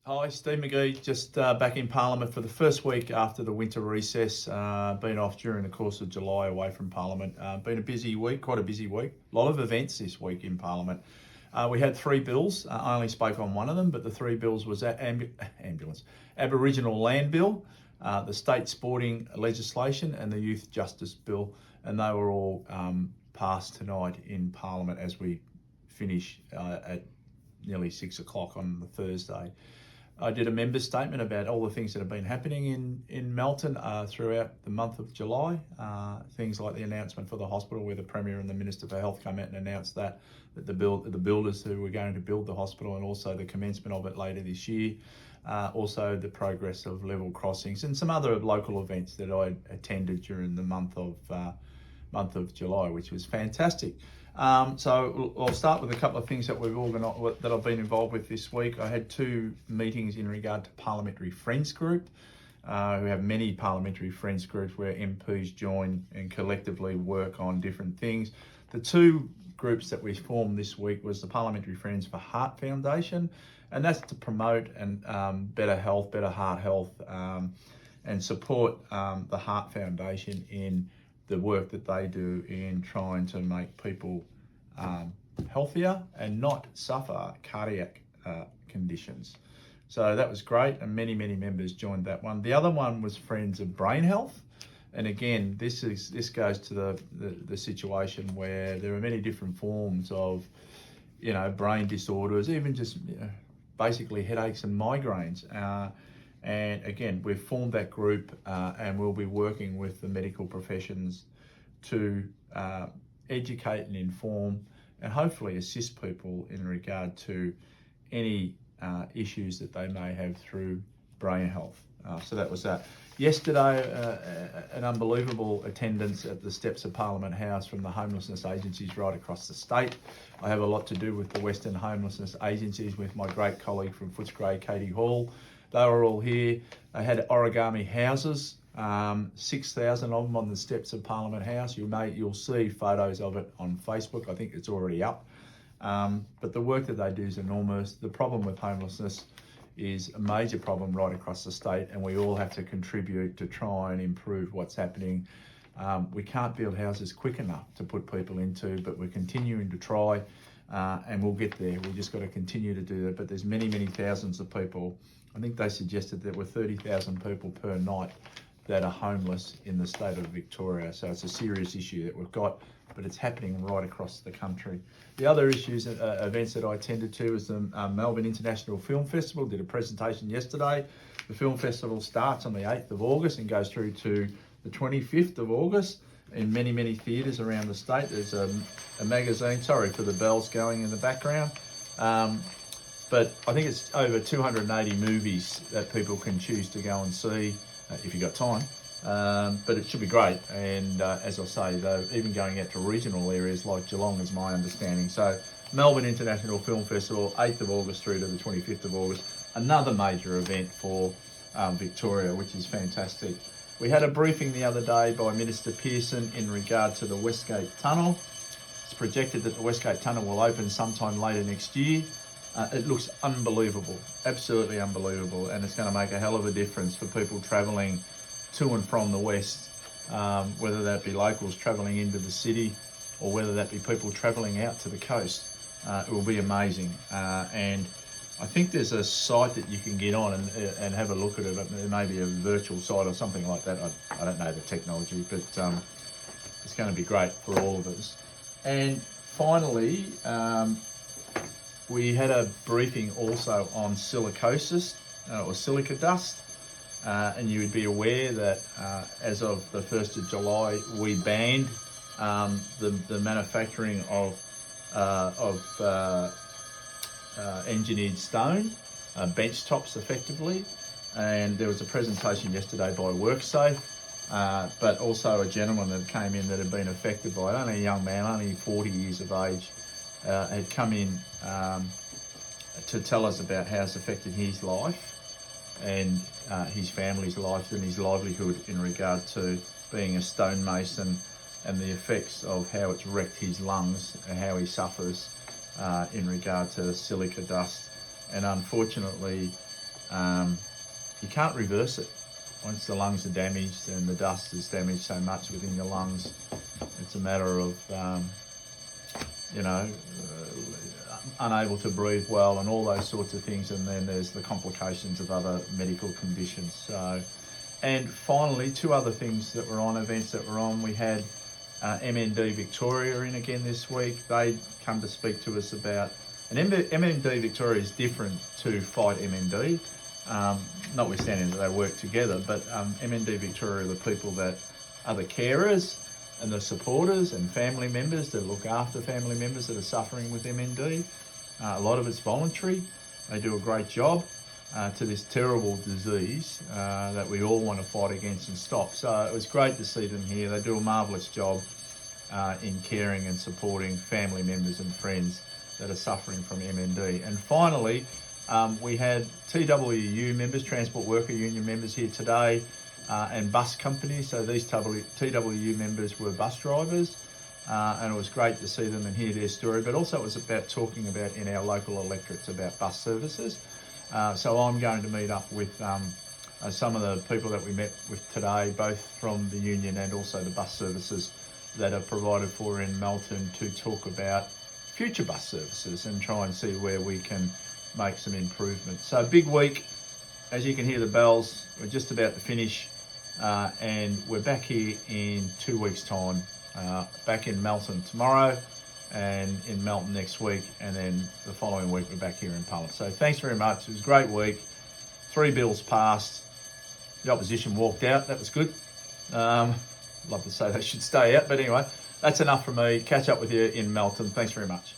Hi, Steve McGee, just back in Parliament for the first week after the winter recess. Been off during the course of July away from Parliament. Been a busy week, quite a busy week. A lot of events this week in Parliament. We had three bills. I only spoke on one of them, but the three bills was ambulance, Aboriginal Land Bill, the state sporting legislation, and the Youth Justice Bill, and they were all passed tonight in Parliament as we finish at nearly 6 o'clock on the Thursday. I did a member statement about all the things that have been happening in Melton throughout the month of July. Things like the announcement for the hospital, where the Premier and the Minister for Health come out and announced that the builders who were going to build the hospital, and also the commencement of it later this year. Also the progress of level crossings and some other local events that I attended during the month of July, which was fantastic. So I'll start with a couple of things that we've organised, that I've been involved with this week. I had two meetings in regard to Parliamentary Friends Group. We have many Parliamentary Friends Groups where MPs join and collectively work on different things. The two groups that we formed this week was the Parliamentary Friends for Heart Foundation, and that's to promote better health, better heart health, and support the Heart Foundation in the work that they do in trying to make people healthier and not suffer cardiac conditions. So that was great, and many members joined that one. The other one was Friends of Brain Health, and again, this goes to the situation where there are many different forms of, brain disorders, even just basically headaches and migraines. And again, we've formed that group and we'll be working with the medical professions to educate and inform and hopefully assist people in regard to any issues that they may have through brain health. So that was that. Yesterday, an unbelievable attendance at the steps of Parliament House from the homelessness agencies right across the state. I have a lot to do with the Western Homelessness Agencies with my great colleague from Footscray, Katie Hall. They were all here. They had origami houses, 6,000 of them on the steps of Parliament House. You'll see photos of it on Facebook. I think it's already up. But the work that they do is enormous. The problem with homelessness is a major problem right across the state, and we all have to contribute to try and improve what's happening. We can't build houses quick enough to put people into, but we're continuing to try, and we'll get there. We've just got to continue to do that. But there's many thousands of people. I think they suggested there were 30,000 people per night that are homeless in the state of Victoria. So it's a serious issue that we've got, but it's happening right across the country. The other events that I attended to was the Melbourne International Film Festival. Did a presentation yesterday. The film festival starts on the 8th of August and goes through to the 25th of August in many theatres around the state. There's a magazine, sorry for the bells going in the background. But I think it's over 280 movies that people can choose to go and see if you've got time. But it should be great. And as I say, they're even going out to regional areas like Geelong is my understanding. So Melbourne International Film Festival, 8th of August through to the 25th of August. Another major event for Victoria, which is fantastic. We had a briefing the other day by Minister Pearson in regard to the Westgate Tunnel. It's projected that the Westgate Tunnel will open sometime later next year. It looks unbelievable, absolutely unbelievable, and it's going to make a hell of a difference for people travelling to and from the west, whether that be locals travelling into the city or whether that be people travelling out to the coast. It will be amazing, and I think there's a site that you can get on and have a look at it. There may be a virtual site or something like that. I don't know the technology, but it's going to be great for all of us. And finally, we had a briefing also on silicosis or silica dust, and you would be aware that as of the 1st of July, we banned the manufacturing of engineered stone, bench tops effectively. And there was a presentation yesterday by WorkSafe, but also a gentleman that came in that had been affected by it, only a young man, only 40 years of age, had come in to tell us about how it's affected his life and his family's life and his livelihood in regard to being a stonemason, and the effects of how it's wrecked his lungs and how he suffers in regard to silica dust. And unfortunately, you can't reverse it. Once the lungs are damaged and the dust has damaged so much within your lungs, it's a matter of, unable to breathe well and all those sorts of things. And then there's the complications of other medical conditions. So, and finally, two other things that were on, events that were on. We had MND Victoria in again this week. They come to speak to us about, and MND Victoria is different to Fight MND, notwithstanding that they work together, but MND Victoria are the people that are the carers and the supporters and family members that look after family members that are suffering with MND. A lot of it's voluntary. They do a great job to this terrible disease that we all want to fight against and stop. So it was great to see them here. They do a marvellous job in caring and supporting family members and friends that are suffering from MND. And finally, we had TWU members, Transport Worker Union members here today, and bus companies. So these TWU members were bus drivers, and it was great to see them and hear their story, but also it was about talking about in our local electorates about bus services. So I'm going to meet up with some of the people that we met with today, both from the union and also the bus services that are provided for in Melton, to talk about future bus services and try and see where we can make some improvements. So big week, as you can hear the bells, we're just about to finish, and we're back here in 2 weeks' time, back in Melton tomorrow and in Melton next week, and then the following week we're back here in Parliament. So thanks very much. It was a great week. 3 bills passed. The opposition walked out. That was good. Love to say they should stay out, but anyway, that's enough from me. Catch up with you in Melton. Thanks very much.